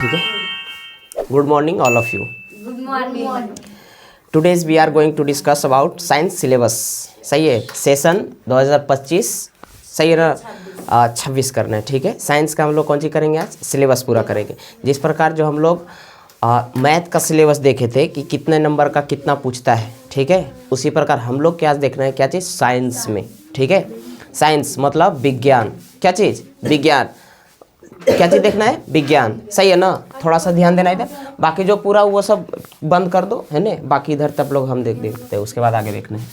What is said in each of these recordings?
ठीक है. Good morning all of you. Good morning. Today's we are going to discuss about science syllabus. सही है. Session 2025 सही है ना. 26 करना है. ठीक है. साइंस का हम लोग कौन सी करेंगे आज? सिलेबस पूरा करेंगे. जिस प्रकार जो हम लोग मैथ का सिलेबस देखे थे कि कितने नंबर का कितना पूछता है. ठीक है. उसी प्रकार हम लोग क्या देखना है, क्या चीज़? साइंस में. ठीक है. साइंस मतलब विज्ञान. क्या चीज़? विज्ञान. क्या चीज़ देखना है? विज्ञान. सही है ना. थोड़ा सा ध्यान देना इधर. बाकी जो पूरा वो सब बंद कर दो, है ना. बाकी इधर तब लोग हम देखते हैं, उसके बाद आगे देखना है.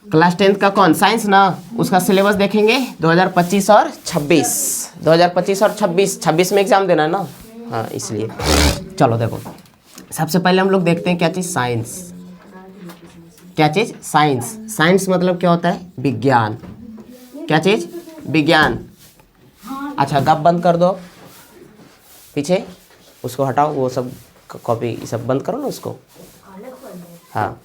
क्लास 10th का कौन? साइंस ना. उसका सिलेबस देखेंगे 2025 और 26. 2025 और 26 में एग्जाम देना है ना. हाँ, इसलिए चलो देखो. सबसे पहले हम लोग देखते हैं क्या चीज़? साइंस. क्या चीज़? साइंस. साइंस मतलब क्या होता है? विज्ञान. क्या चीज़? विज्ञान. अच्छा, गप बंद कर दो पीछे, उसको हटाओ, वो सब कॉपी सब बंद करो ना उसको. हाँ,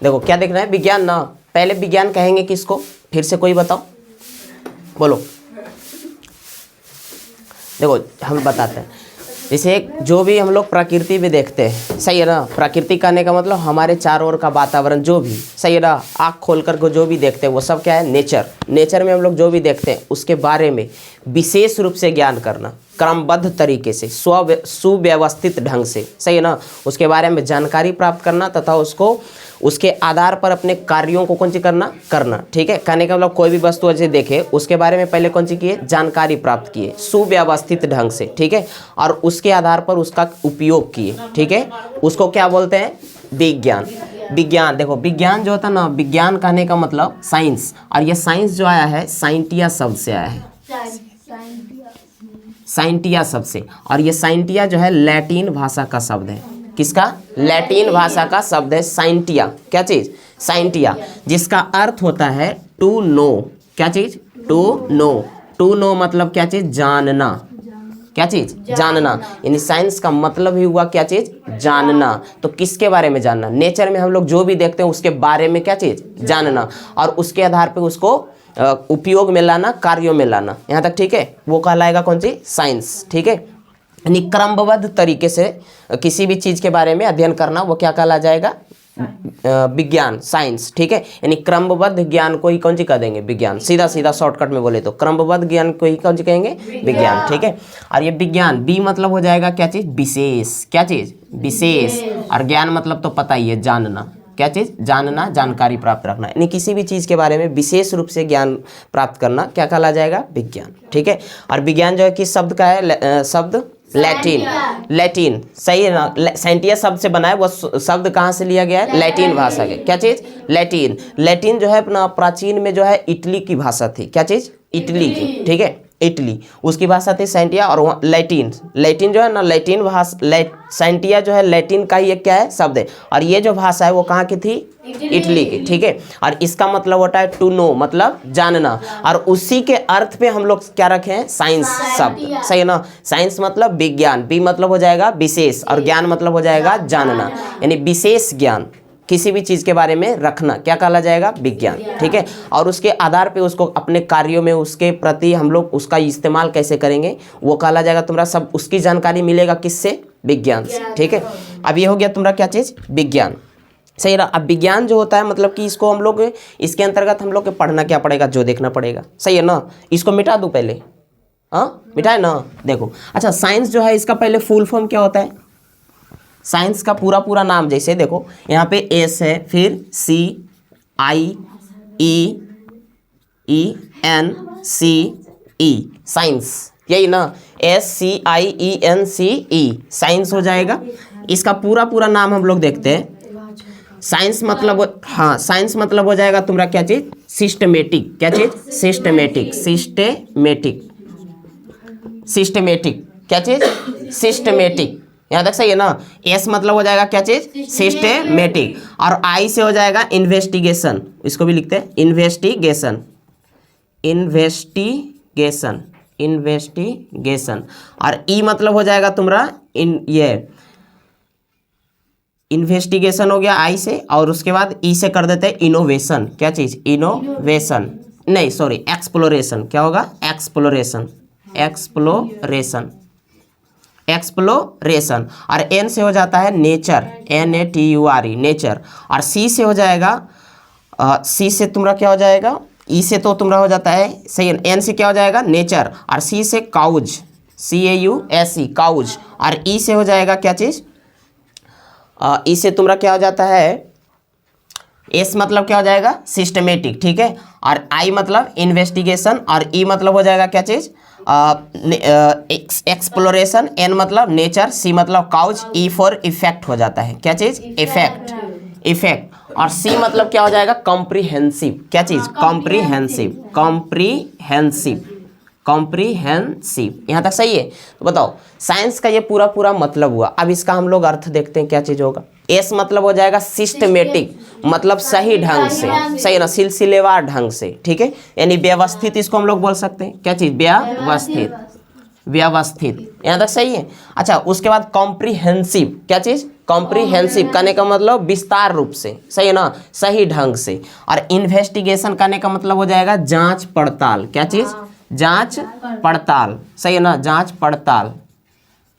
देखो क्या देखना है? विज्ञान ना. पहले विज्ञान कहेंगे किसको? फिर से कोई बताओ, बोलो. देखो हम बताते हैं. जैसे जो भी हम लोग प्रकृति में देखते हैं, सही है ना. प्रकृति कहने का मतलब हमारे चारों ओर का वातावरण जो भी, सही है ना. आँख खोल कर जो भी देखते हैं वो सब क्या है? नेचर. नेचर में हम लोग जो भी देखते हैं उसके बारे में विशेष रूप से ज्ञान करना, क्रमबद्ध तरीके से, सुव्यवस्थित ढंग से, सही है ना. उसके बारे में जानकारी प्राप्त करना तथा उसको उसके आधार पर अपने कार्यों को कौन सी करना. ठीक है. कहने का मतलब कोई भी वस्तु ऐसे देखे उसके बारे में पहले कौन सी किए? जानकारी प्राप्त किए सुव्यवस्थित ढंग से. ठीक है. और उसके आधार पर उसका उपयोग किए. ठीक है. उसको क्या बोलते हैं? विज्ञान. विज्ञान. देखो विज्ञान जो होता है ना, विज्ञान कहने का मतलब साइंस. और ये साइंस जो आया है साइंटिया शब्द से आया है. साइंटिया शब्द से. और ये साइंटिया जो है लैटिन भाषा का शब्द है. किसका? लैटिन भाषा का शब्द है साइंटिया. क्या चीज़? साइंटिया. जिसका अर्थ होता है टू नो. क्या चीज़? To know. टू नो मतलब क्या चीज़? जानना. क्या चीज़? जानना. यानी साइंस का मतलब ही हुआ क्या चीज़? जानना. तो किसके बारे में जानना? नेचर में हम लोग जो भी देखते हैं उसके बारे में क्या चीज़? जानना. और उसके आधार पर उसको उपयोग में लाना, कार्यों में लाना. यहाँ तक ठीक है. वो कहलाएगा कौन सी? साइंस. ठीक है. यानी क्रमबद्ध तरीके से किसी भी चीज़ के बारे में अध्ययन करना, वो क्या कहला जाएगा? विज्ञान. साइंस. ठीक है. यानी क्रमबद्ध ज्ञान को ही कौन सी कह देंगे? विज्ञान. सीधा सीधा शॉर्टकट में बोले तो क्रमबद्ध ज्ञान को ही कौन सी कहेंगे? विज्ञान. ठीक है. और ये विज्ञान बी मतलब हो जाएगा क्या चीज़? विशेष. क्या चीज़? विशेष. और ज्ञान मतलब तो पता ही है, जानना. क्या चीज़? जानना, जानकारी प्राप्त रखना. यानी किसी भी चीज़ के बारे में विशेष रूप से ज्ञान प्राप्त करना क्या कहला जाएगा? विज्ञान. ठीक है. और विज्ञान जो है किस शब्द का है? शब्द लैटिन. लैटिन. सही है ना. साइंटिया शब्द से बना है. वो शब्द कहाँ से लिया गया है? लैटिन भाषा के. क्या चीज़? लैटिन. लैटिन जो है अपना प्राचीन में जो है इटली की भाषा थी. क्या चीज़? इटली की. ठीक है. इटली उसकी भाषा थी साइंटिया. और लैटिन. लैटिन जो है ना, लैटिन भाषा, साइंटिया जो है लैटिन का ही एक क्या है? शब्द है. और ये जो भाषा है वो कहाँ की थी? इटली की. ठीक है. और इसका मतलब होता है टू नो, मतलब जानना. और उसी के अर्थ पे हम लोग क्या रखे हैं? साइंस शब्द. सही है ना. साइंस मतलब विज्ञान. बी मतलब हो जाएगा विशेष. और ज्ञान मतलब हो जाएगा जानना. यानी विशेष ज्ञान किसी भी चीज़ के बारे में रखना क्या कहला जाएगा? विज्ञान. ठीक है. और उसके आधार पे उसको अपने कार्यों में उसके प्रति हम लोग उसका इस्तेमाल कैसे करेंगे वो कहला जाएगा. तुम्हारा सब उसकी जानकारी मिलेगा किससे? विज्ञान से. ठीक है. अब ये हो गया तुम्हारा क्या चीज़? विज्ञान. सही रहा. अब विज्ञान जो होता है मतलब कि इसको हम लोग इसके अंतर्गत हम लोग के पढ़ना क्या पड़ेगा? जो देखना पड़ेगा. सही है ना. इसको मिटा दूँ पहले? हाँ, मिटाए ना. देखो. अच्छा, साइंस जो है इसका पहले फुल फॉर्म क्या होता है? साइंस का पूरा नाम जैसे देखो यहाँ पे एस है, फिर CIENCE. साइंस. यही ना. SCIENCE. साइंस हो जाएगा. इसका पूरा नाम हम लोग देखते हैं. साइंस मतलब, हाँ, साइंस मतलब हो जाएगा तुम्हारा क्या चीज़? सिस्टमेटिक. क्या चीज़? सिस्टमेटिक. सिस्टमेटिक. सिस्टमेटिक. क्या चीज़? सिस्टमेटिक. यहाँ तक सही है ना. एस मतलब हो जाएगा क्या चीज़? सिस्टमेटिक. और आई से हो जाएगा इन्वेस्टिगेशन. इसको भी लिखते हैं इन्वेस्टिगेशन. इन्वेस्टिगेशन. इन्वेस्टिगेशन. और ई मतलब हो जाएगा तुम्हारा ये इन्वेस्टिगेशन हो गया आई से. और उसके बाद ई से कर देते हैं इनोवेशन. क्या चीज़? इनोवेशन. नहीं सॉरी, एक्सप्लोरेशन. क्या होगा? एक्सप्लोरेशन. एक्सप्लोरेशन. एक्सप्लोरेशन। और एन से हो जाता है नेचर, NATURE नेचर। और सी से हो जाएगा, सी से तुम्हारा क्या हो जाएगा, ई से तो तुम्हारा हो जाता है सही, एन से क्या हो जाएगा नेचर, और सी से काउज, CAUSE काउज। और ई से हो जाएगा क्या चीज़, ई से तुम्हारा क्या हो जाता है, एस मतलब क्या हो जाएगा सिस्टमेटिक, ठीक है। और आई मतलब इन्वेस्टिगेशन, और ई मतलब हो जाएगा क्या चीज़ एक्सप्लोरेशन, एन मतलब नेचर, सी मतलब काउज, ई फॉर इफेक्ट हो जाता है क्या चीज़ इफेक्ट, इफेक्ट। और सी मतलब क्या हो जाएगा कॉम्प्रिहेंसिव, क्या चीज़ कॉम्प्रिहेंसिव, कॉम्प्रिहेंसिव, कॉम्प्रिहेंसिव। यहाँ तक सही है। तो बताओ साइंस का ये पूरा पूरा मतलब हुआ। अब इसका हम लोग अर्थ देखते हैं क्या चीज़ होगा। एस मतलब हो जाएगा सिस्टमेटिक, मतलब सही ढंग से, सही है ना, सिलसिलेवार ढंग से, ठीक है, यानी व्यवस्थित इसको हम लोग बोल सकते हैं क्या चीज़ व्यवस्थित, व्यवस्थित। यहाँ तक सही है। अच्छा उसके बाद कॉम्प्रिहेंसिव, क्या चीज़ कॉम्प्रिहेंसिव करने का मतलब विस्तार रूप से, सही है ना, सही ढंग से। और इन्वेस्टिगेशन करने का मतलब हो जाएगा जांच पड़ताल, क्या चीज़ जांच पड़ताल, सही है ना, जांच पड़ताल,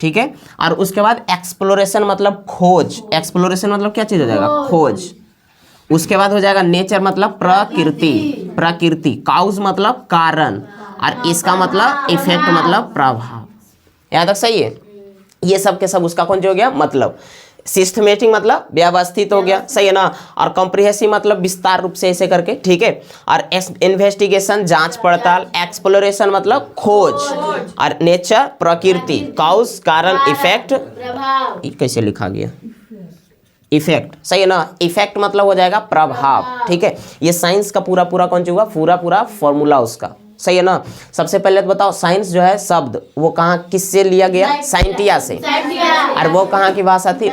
ठीक है। और उसके बाद एक्सप्लोरेशन मतलब खोज, एक्सप्लोरेशन मतलब क्या चीज़ हो जाएगा खोज। उसके बाद हो जाएगा नेचर मतलब प्रकृति, प्रकृति। काउज मतलब कारण, और इसका मतलब इफेक्ट मतलब प्रभाव। यहाँ तक सही है। ये सब के सब उसका कौन जो हो गया मतलब। सिस्टमेटिक मतलब व्यवस्थित हो गया, सही है ना। और कॉम्प्रिहेंसिव मतलब विस्तार रूप से ऐसे करके, ठीक है। और इन्वेस्टिगेशन जांच पड़ताल, एक्सप्लोरेशन मतलब खोज, और नेचर प्रकृति, काउज कारण, इफेक्ट कैसे लिखा गया इफेक्ट, सही है ना। इफेक्ट मतलब हो जाएगा प्रभाव, ठीक है। ये साइंस का पूरा पूरा कौन जो हुआ पूरा पूरा फॉर्मूला उसका, सही है ना। सबसे पहले तो बताओ साइंस जो है शब्द वो कहाँ किससे लिया गया, साइंटिया से। और वो कहाँ की भाषा थी,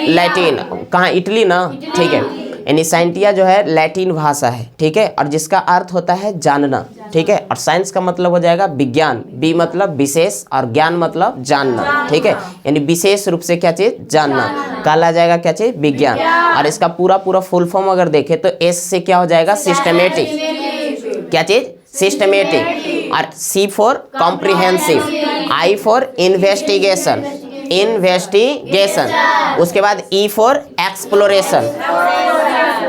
लैटिन, कहाँ इटली ना, ठीक है। यानी साइंटिया जो है लैटिन भाषा है, ठीक है। और जिसका अर्थ होता है जानना, ठीक है। और साइंस का मतलब हो जाएगा विज्ञान, बी मतलब विशेष, और ज्ञान मतलब जानना, ठीक है। यानी विशेष रूप से क्या चीज़ जानना, कहला जाएगा क्या चीज़ विज्ञान। और इसका पूरा पूरा फुल फॉर्म अगर देखें तो एस से क्या हो जाएगा सिस्टमेटिक, क्या चीज़ सिस्टमेटिक। और C for comprehensive, I for investigation, investigation. उसके बाद ई फॉर एक्सप्लोरेशन,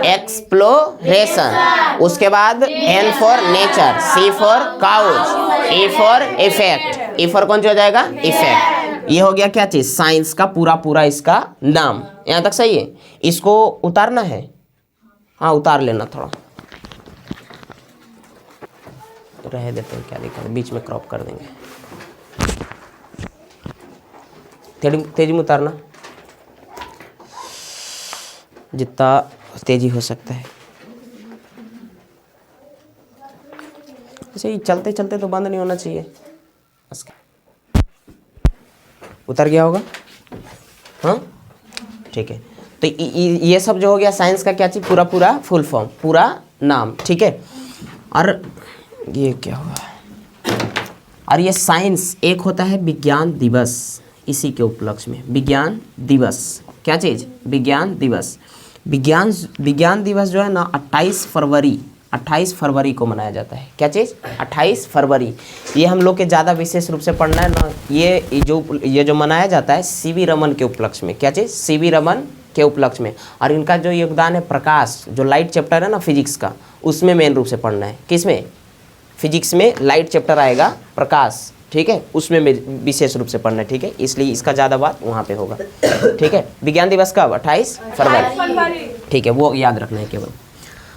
एक्सप्लोरेशन। उसके बाद N for nature, C for cause, E for effect, E for कौन सा हो जाएगा इफेक्ट। ये हो गया क्या चीज़ साइंस का पूरा पूरा इसका नाम। यहाँ तक सही है। इसको उतारना है, हाँ उतार लेना, थोड़ा रह देते हैं क्या दिक्कत है, बीच में क्रॉप कर देंगे। तेजी में उतारना जितना तेजी हो सकता है। ऐसे चलते चलते तो बंद नहीं होना चाहिए। उतर गया होगा, हाँ ठीक है। तो ये सब जो हो गया साइंस का क्या चीज़ पूरा पूरा फुल फॉर्म, पूरा नाम, ठीक है। और ये क्या हुआ, और ये साइंस एक होता है विज्ञान दिवस, इसी के उपलक्ष्य में विज्ञान दिवस, क्या चीज़ विज्ञान दिवस। विज्ञान दिवस जो है ना 28 फरवरी को मनाया जाता है। क्या चीज़ 28 फरवरी। ये हम लोग के ज़्यादा विशेष रूप से पढ़ना है ना, ये जो मनाया जाता है CV रमन के उपलक्ष्य में, क्या चीज़ CV रमन के उपलक्ष्य में। और इनका जो योगदान है प्रकाश, जो लाइट चैप्टर है ना फिजिक्स का, उसमें मेन रूप से पढ़ना है। किस में, फिजिक्स में लाइट चैप्टर आएगा प्रकाश, ठीक है, उसमें विशेष रूप से पढ़ना है, ठीक है। इसलिए इसका ज़्यादा बात वहाँ पे होगा, ठीक है। विज्ञान दिवस कब 28 फरवरी, ठीक है, वो याद रखना है केवल।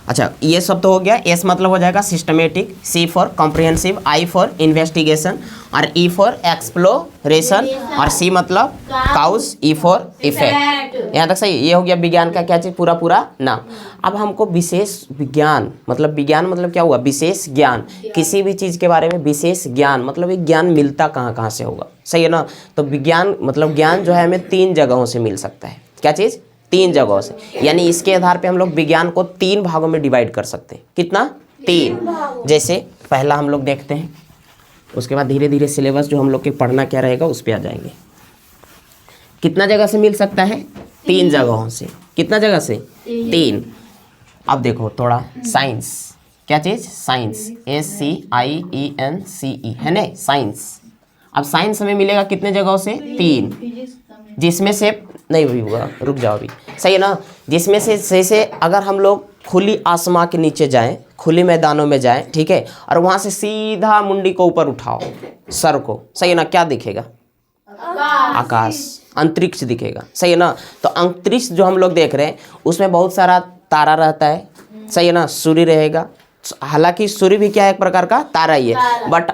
अच्छा ये सब तो हो गया। एस मतलब हो जाएगा systematic, C for comprehensive, I for investigation, और ई फॉर एक्सप्लोरेशन, और सी मतलब काउज, ई फॉर इफेक्ट। यहाँ तक सही। ये हो गया विज्ञान का क्या चीज़ पूरा पूरा नाम। अब हमको विशेष विज्ञान मतलब क्या हुआ विशेष ज्ञान, किसी भी चीज़ के बारे में विशेष ज्ञान मतलब एक ज्ञान मिलता कहाँ से होगा, सही है ना। तो विज्ञान मतलब ज्ञान जो है हमें 3 जगहों से मिल सकता है। क्या चीज़ 3 जगहों से, यानी इसके आधार पे हम लोग विज्ञान को 3 भागों में डिवाइड कर सकते हैं। कितना 3। जैसे पहला हम लोग देखते हैं, उसके बाद धीरे धीरे सिलेबस जो हम लोग के पढ़ना क्या रहेगा उस पर आ जाएंगे। कितना जगह से मिल सकता है 3 जगहों से। कितना जगह से 3। अब देखो थोड़ा साइंस, क्या चीज़ साइंस, SCIENCE है ना साइंस। अब साइंस हमें मिलेगा कितने जगहों से? 3, जिसमें से नहीं भी हुआ, रुक जाओ अभी, सही है ना, जिसमें से जैसे अगर हम लोग खुली आसमां के नीचे जाएं, खुली मैदानों में जाएं, ठीक है, और वहां से सीधा मुंडी को ऊपर उठाओ, सर को, सही है ना, क्या दिखेगा? आकाश, अंतरिक्ष दिखेगा, सही है ना। तो अंतरिक्ष जो हम लोग देख रहे हैं उसमें बहुत सारा तारा रहता है, सही है ना, सूर्य रहेगा, हालांकि सूर्य भी क्या है, एक प्रकार का तारा ही है, बट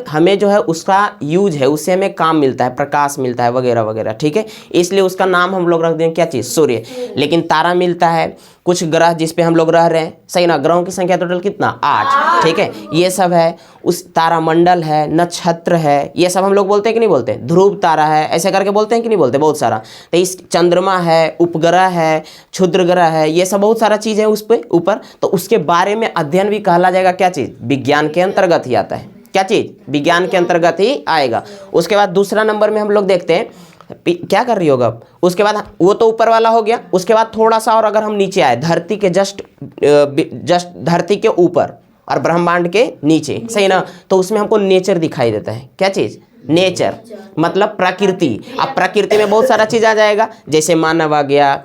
हमें जो है उसका यूज है, उससे हमें काम मिलता है, प्रकाश मिलता है वगैरह वगैरह, ठीक है, इसलिए उसका नाम हम लोग रख दें क्या चीज़? सूर्य। लेकिन तारा मिलता है, कुछ ग्रह जिस पे हम लोग रह रहे हैं, सही ना, ग्रहों की संख्या टोटल कितना? 8, ठीक है, ये सब है, उस तारामंडल है, नक्षत्र है, ये सब हम लोग बोलते हैं कि नहीं बोलते? ध्रुव तारा है, ऐसे करके बोलते हैं कि नहीं बोलते? बहुत सारा। तो इस चंद्रमा है, उपग्रह है, क्षुद्र ग्रह है, ये सब बहुत सारा चीज़ है उस पर ऊपर, तो उसके बारे में अध्ययन भी कहला जाएगा क्या चीज़? विज्ञान के अंतर्गत ही आता है, क्या चीज़? विज्ञान के अंतर्गत ही आएगा। उसके बाद दूसरा नंबर में हम लोग देखते हैं, क्या कर रही होगा अब, उसके बाद वो तो ऊपर वाला हो गया, उसके बाद थोड़ा सा और अगर हम नीचे आए, धरती के जस्ट धरती के ऊपर और ब्रह्मांड के नीचे, सही ना, तो उसमें हमको नेचर दिखाई देता है, क्या चीज़? नेचर, मतलब प्रकृति। अब प्रकृति में बहुत सारा चीज़ आ जाएगा, जैसे मानव आ गया,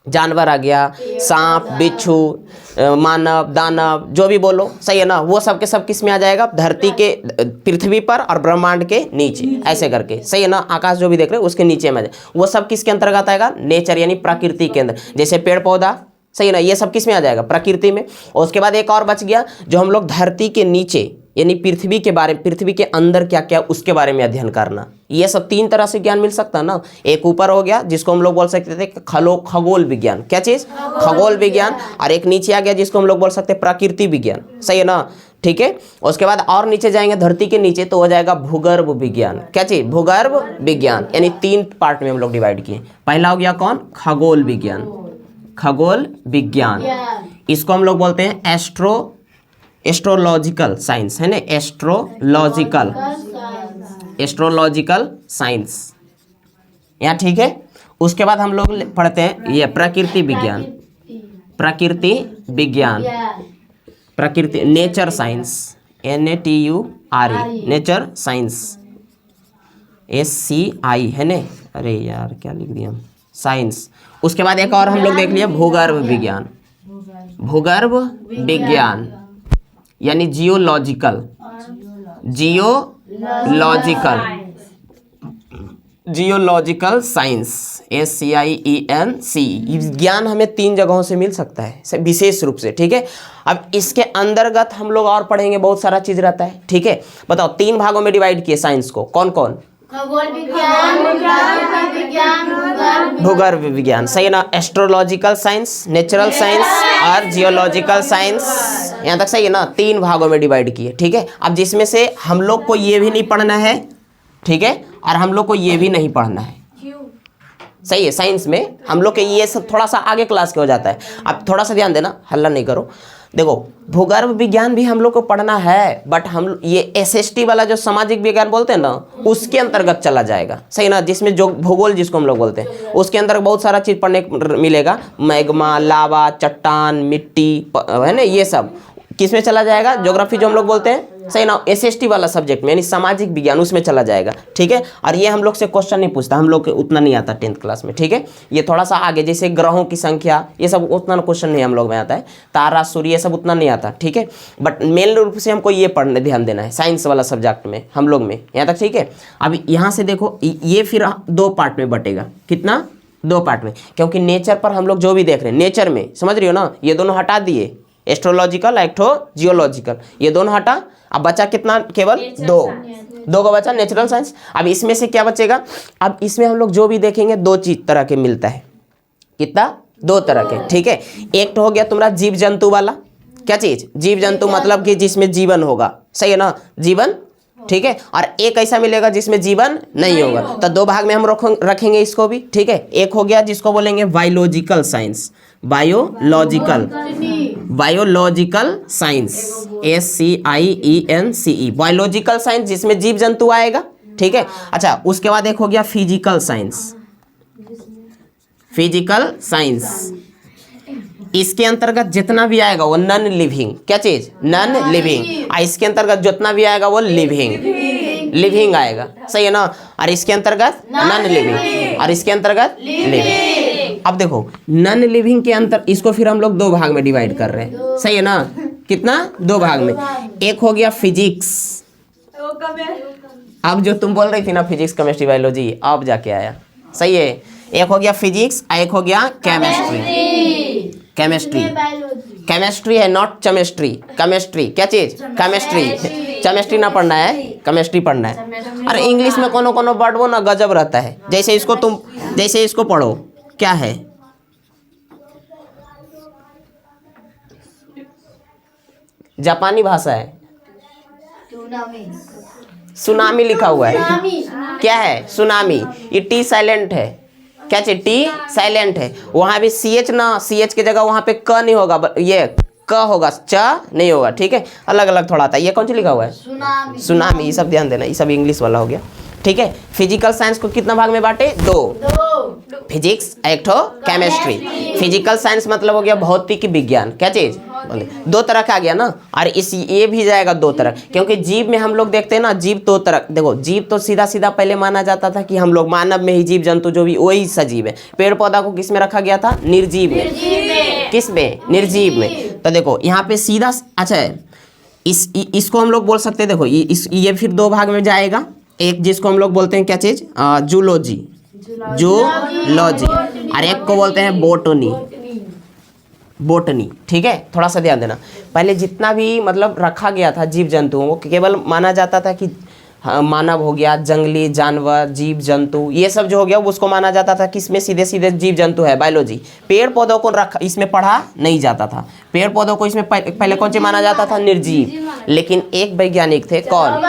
जानवर आ गया, सांप, बिच्छू, मानव, दानव, जो भी बोलो, सही है ना, वो सब के सब किस में आ जाएगा? धरती के, पृथ्वी पर और ब्रह्मांड के नीचे, ऐसे करके, सही है ना, आकाश जो भी देख रहे हैं उसके नीचे में आ जाए, वो सब किसके अंतर्गत आएगा? नेचर, यानी प्रकृति के अंदर। जैसे पेड़ पौधा, सही है ना, ये सब किस में आ जाएगा? प्रकृति में। और उसके बाद एक और बच गया, जो हम लोग धरती के नीचे यानी पृथ्वी के बारे में, पृथ्वी के अंदर क्या क्या उसके बारे में अध्ययन करना, ये सब 3 तरह से ज्ञान मिल सकता है ना। एक ऊपर हो गया जिसको हम लोग बोल सकते थे खगोल विज्ञान, क्या चीज़? खगोल विज्ञान। और एक नीचे आ गया जिसको हम लोग बोल सकते हैं प्रकृति विज्ञान, सही है ना, ठीक है। उसके बाद और नीचे जाएंगे धरती के नीचे तो हो जाएगा भूगर्भ विज्ञान, क्या चीज़? भूगर्भ विज्ञान। यानी 3 पार्ट में हम लोग डिवाइड किए। पहला हो गया कौन? खगोल विज्ञान, खगोल विज्ञान, इसको हम लोग बोलते हैं एस्ट्रोलॉजिकल साइंस, है ना, एस्ट्रोलॉजिकल साइंस, यहाँ ठीक है। उसके बाद हम लोग पढ़ते हैं ये प्रकृति विज्ञान, प्रकृति nature science, NATURE, nature science, SCI, है ना, अरे यार क्या लिख दिया, साइंस। उसके बाद एक और हम लोग देख लिया भूगर्भ विज्ञान, भूगर्भ विज्ञान यानी जियोलॉजिकल साइंस, SCIENCE। ज्ञान हमें 3 जगहों से मिल सकता है विशेष रूप से, ठीक है। अब इसके अंतर्गत हम लोग और पढ़ेंगे, बहुत सारा चीज रहता है, ठीक है। बताओ 3 भागों में डिवाइड किए साइंस को, कौन कौन? खगोल विज्ञान, भूगर्भ विज्ञान, सही है ना, एस्ट्रोलॉजिकल साइंस, नेचुरल साइंस और जियोलॉजिकल साइंस, यहाँ तक सही है ना। 3 भागों में डिवाइड किए, ठीक है। अब जिसमें से हम लोग को ये भी नहीं पढ़ना है, ठीक है, और हम लोग को ये भी नहीं पढ़ना है, सही है। साइंस में हम लोग के ये सब थोड़ा सा आगे क्लास के हो जाता है। अब थोड़ा सा ध्यान देना, हल्ला नहीं करो। देखो भूगर्भ विज्ञान भी हम लोग को पढ़ना है, बट हम ये SST वाला जो सामाजिक विज्ञान बोलते हैं ना, उसके अंतर्गत चला जाएगा, सही ना, जिसमें जो भूगोल जिसको हम लोग बोलते हैं, उसके अंदर बहुत सारा चीज़ पढ़ने को मिलेगा, मैग्मा, लावा, चट्टान, मिट्टी, है ना, ये सब किस में चला जाएगा? ज्योग्राफी जो हम लोग बोलते हैं, सही ना, SST वाला सब्जेक्ट में, यानी सामाजिक विज्ञान, उसमें चला जाएगा, ठीक है। और ये हम लोग से क्वेश्चन नहीं पूछता, हम लोग के उतना नहीं आता 10th क्लास में, ठीक है। ये थोड़ा सा आगे, जैसे ग्रहों की संख्या, ये सब उतना क्वेश्चन नहीं हम लोग में आता है, तारा सूर्य ये सब उतना नहीं आता, ठीक है। बट मेन रूप से हमको ये पढ़ने ध्यान देना है साइंस वाला सब्जेक्ट में, हम लोग में, यहाँ तक ठीक है। अब यहाँ से देखो ये फिर 2 पार्ट में बटेगा, कितना? 2 पार्ट में, क्योंकि नेचर पर हम लोग जो भी देख रहे हैं, नेचर में समझ रही हो ना, ये दोनों हटा दिए, एस्ट्रोलॉजिकल, जियोलॉजिकल, ये दोनों हटा। अब बचा कितना? केवल 2 को बचा, नेचुरल साइंस। अब इसमें से क्या बचेगा? अब इसमें हम लोग जो भी देखेंगे 2 चीज तरह के मिलता है, कितना? 2 तरह के, ठीक है। एक तो हो गया तुम्हारा जीव जंतु वाला, क्या चीज? जीव जंतु मतलब कि जिसमें जीवन होगा, सही है ना, जीवन, ठीक है। और एक ऐसा मिलेगा जिसमें जीवन नहीं होगा, तो 2 भाग में हम रखेंगे इसको भी, ठीक है। एक हो गया जिसको बोलेंगे biological science, biological science, SCIENCE, biological science, जिसमें जीव जंतु आएगा, ठीक है। अच्छा, उसके बाद एक हो गया फिजिकल साइंस, इसके अंतर्गत जितना भी आएगा वो नॉन लिविंग, क्या चीज? Non living. इसके अंतर्गत जितना भी आएगा वो लिविंग, लिविंग आएगा, सही है ना। और इसके अंतर्गत नॉन लिविंग, और इसके अंतर्गत लिविंग। अब देखो नॉन लिविंग के अंतर, इसको फिर हम लोग दो भाग में डिवाइड कर रहे हैं, सही है ना। कितना? दो भाग में। एक हो गया फिजिक्स, अब जो तुम बोल रही थी ना फिजिक्स केमिस्ट्री बायोलॉजी, अब जाके आया, सही है। एक हो गया फिजिक्स, एक हो गया केमिस्ट्री। केमिस्ट्री है, नॉट केमिस्ट्री। केमिस्ट्री क्या चीज? केमिस्ट्री। केमिस्ट्री ना पढ़ना है, केमिस्ट्री पढ़ना है। अरे इंग्लिश में कोनो कोनो वर्ड वो ना गजब रहता है, जैसे इसको तुम, जैसे इसको पढ़ो, क्या है? जापानी भाषा है, सुनामी लिखा हुआ है, क्या है? सुनामी। ये टी साइलेंट है, क्या चीज? टी साइलेंट है। वहां भी सी एच ना, सी एच की जगह वहां पे क नहीं होगा, ये क होगा, च नहीं होगा, ठीक है। अलग अलग थोड़ा आता है। ये कौन सी लिखा हुआ है? सुनामी। ये सब ध्यान देना, ये सब इंग्लिश वाला हो गया, ठीक है। फिजिकल साइंस को कितना भाग में बांटे? दो। फिजिक्स, एक ठो केमिस्ट्री। फिजिकल साइंस मतलब हो गया भौतिक विज्ञान, क्या चीज? दो तरह का आ गया ना। और इस ये भी जाएगा दो तरह, क्योंकि जीव में हम लोग देखते हैं ना, जीव दो तरह। देखो जीव तो सीधा सीधा पहले माना जाता था कि हम लोग मानव में ही जीव जंतु जो भी वही सजीव है। पेड़ पौधा को किस में रखा गया था? निर्जीव में। किस में? निर्जीव में। तो देखो यहाँ पे सीधा, अच्छा है, इसको हम लोग बोल सकते हैं, देखो ये फिर दो भाग में जाएगा। एक जिसको हम लोग बोलते हैं क्या चीज? Zoology, zoology. और एक को बोलते हैं बोटनी, बोटनी, ठीक है। थोड़ा सा ध्यान देना, पहले जितना भी मतलब रखा गया था जीव जंतुओं को, केवल माना जाता था कि मानव हो गया, जंगली जानवर, जीव जंतु, ये सब जो हो गया उसको माना जाता था कि इसमें सीधे सीधे जीव जंतु है, बायोलॉजी। पेड़ पौधों को रखा, इसमें पढ़ा नहीं जाता था। पेड़ पौधों को इसमें पहले कौन सी माना जाता था? निर्जीव। लेकिन एक वैज्ञानिक थे, कौन?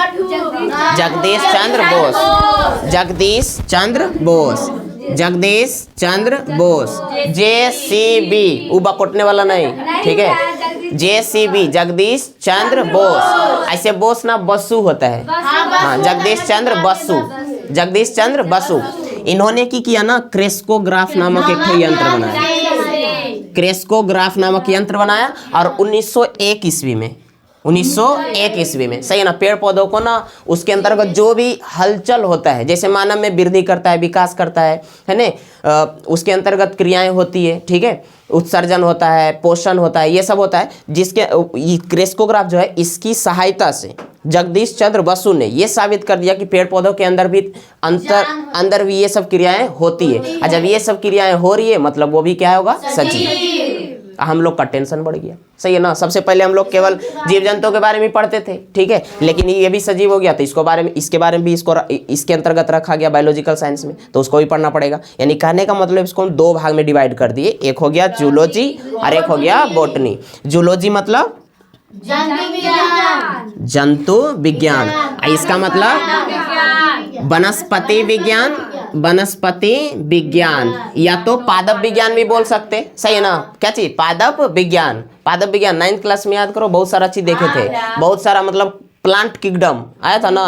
जगदीश चंद्र बोस। जगदीश चंद्र बोस, जगदीश चंद्र बोस, JCB, उबा कोटने वाला नहीं, ठीक है। JCB, जगदीश चंद्र बोस। ऐसे बोस ना बसु होता है, हाँ, जगदीश चंद्र बसु, जगदीश चंद्र बसु। इन्होंने की किया ना, क्रेस्कोग्राफ नामक एक यंत्र बनाया, क्रेस्कोग्राफ नामक यंत्र बनाया। और 1901 ईस्वी में, 1901 ईस्वी में, सही है ना। पेड़ पौधों को ना उसके अंतर्गत जो भी हलचल होता है, जैसे मानव में वृद्धि करता है, विकास करता है ना, उसके अंतर्गत क्रियाएं होती है, ठीक है। उत्सर्जन होता है, पोषण होता है, ये सब होता है, जिसके क्रेस्कोग्राफ जो है इसकी सहायता से जगदीश चंद्र बसु ने ये साबित कर दिया कि पेड़ पौधों के अंदर भी अंदर भी ये सब क्रियाएं होती है। और जब ये सब क्रियाएं हो रही है मतलब वो भी क्या होगा? सजीव। हम लोग का टेंशन बढ़ गया, सही है ना। सबसे पहले हम लोग केवल जीव जंतुओं के बारे में पढ़ते थे, ठीक है, लेकिन ये भी सजीव हो गया तो इसके बारे में भी इसके अंतर्गत रखा गया बायोलॉजिकल साइंस में, तो उसको भी पढ़ना पड़ेगा। यानी कहने का मतलब इसको हम दो भाग में डिवाइड कर दिए, एक हो गया जूलॉजी और एक हो गया बॉटनी। जूलॉजी मतलब जंतु विज्ञान, इसका मतलब वनस्पति विज्ञान, वनस्पति विज्ञान, या तो पादप विज्ञान भी बोल सकते, सही है ना। क्या चीज? पादप विज्ञान। पादप विज्ञान 9th क्लास में याद करो, बहुत सारा चीज देखे थे, बहुत सारा मतलब प्लांट किंगडम आया था ना,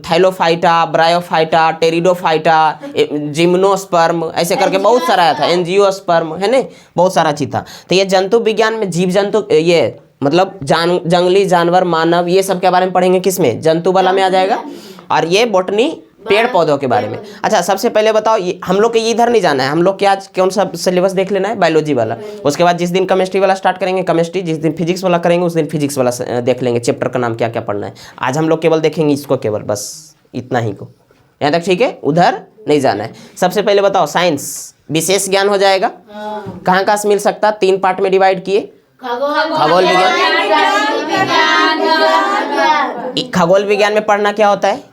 थाइलोफाइटा, ब्रायोफाइटा, टेरिडोफाइटा, जिम्नोस्पर्म, ऐसे करके बहुत सारा आया था, एंजियोस्पर्म, है ना, बहुत सारा चीज था। तो ये जंतु विज्ञान में जीव जंतु, ये मतलब जंगली जानवर, मानव, ये सब के बारे में पढ़ेंगे, किसमें? जंतु वाला में आ जाएगा। और ये बॉटनी पेड़ पौधों के बारे में। अच्छा, सबसे पहले बताओ, ये हम लोग के इधर नहीं जाना है, हम लोग के आज कौन सा सिलेबस देख लेना है? बायोलॉजी वाला। उसके बाद जिस दिन केमिस्ट्री वाला स्टार्ट करेंगे केमिस्ट्री, जिस दिन फिजिक्स वाला करेंगे उस दिन फिजिक्स वाला देख लेंगे, चैप्टर का नाम क्या क्या पढ़ना है। आज हम लोग केवल देखेंगे इसको, केवल बस इतना ही को, यहाँ तक, ठीक है। उधर नहीं जाना है। सबसे पहले बताओ, साइंस विशेष ज्ञान हो जाएगा, कहाँ कहाँ से मिल सकता? 3 पार्ट में डिवाइड किए, खगोल विज्ञान। खगोल विज्ञान में पढ़ना क्या होता है?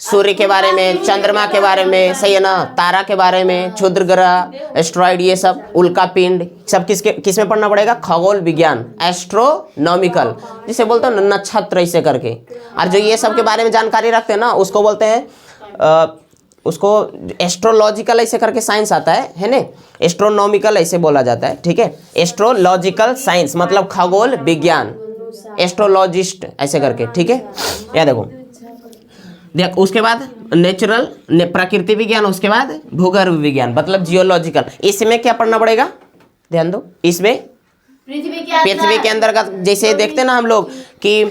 सूर्य के बारे में, चंद्रमा के बारे में, सही है ना, तारा के बारे में, क्षुद्र ग्रह, एस्ट्रॉइड, ये सब, उल्का पिंड, सब किस में पढ़ना पड़ेगा? खगोल विज्ञान, एस्ट्रोनॉमिकल, जिसे बोलते हैं नक्षत्र, ऐसे करके। और जो ये सब के बारे में जानकारी रखते हैं ना, उसको बोलते हैं उसको एस्ट्रोलॉजिकल, ऐसे करके साइंस आता है ना, एस्ट्रोनॉमिकल ऐसे बोला जाता है, ठीक है। एस्ट्रोलॉजिकल साइंस मतलब खगोल विज्ञान, एस्ट्रोलॉजिस्ट ऐसे करके, ठीक है। या देखो देख, उसके बाद नेचुरल प्रकृति विज्ञान, उसके बाद भूगर्भ विज्ञान मतलब जियोलॉजिकल। इसमें क्या पढ़ना पड़ेगा? ध्यान दो, इसमें पृथ्वी के अंतर्गत, जैसे देखते ना हम लोग कि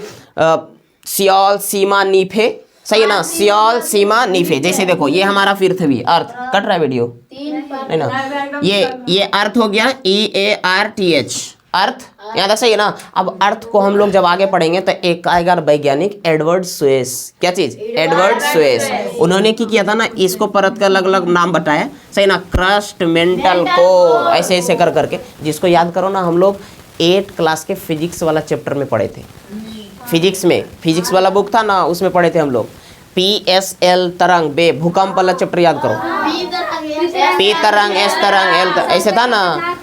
सियाल, सीमा, नीफे, सही है ना, सियोल, सीमा, नीफे। जैसे देखो ये हमारा पृथ्वी, अर्थ, कट रहा है वीडियो नहीं ना, ये अर्थ हो गया, EARTH, अर्थ, यहाँ तक सही है ना। अब अर्थ को हम लोग जब आगे पढ़ेंगे तो एक आएगा वैज्ञानिक एडवर्ड स्वेस, क्या चीज, एडवर्ड स्वेस। उन्होंने क्या किया था ना, इसको परत का अलग अलग नाम बताया, सही ना, क्रस्ट, मेंटल कोर, ऐसे ऐसे कर करके, जिसको याद करो ना हम लोग 8 क्लास के फिजिक्स वाला चैप्टर में पढ़े थे। फिजिक्स में, फिजिक्स वाला बुक था ना, उसमें पढ़े थे हम लोग। PSL तरंग, बे भूकंप वाला चैप्टर याद करो, P तरंग, S तरंग, L तरंग, ऐसे था ना,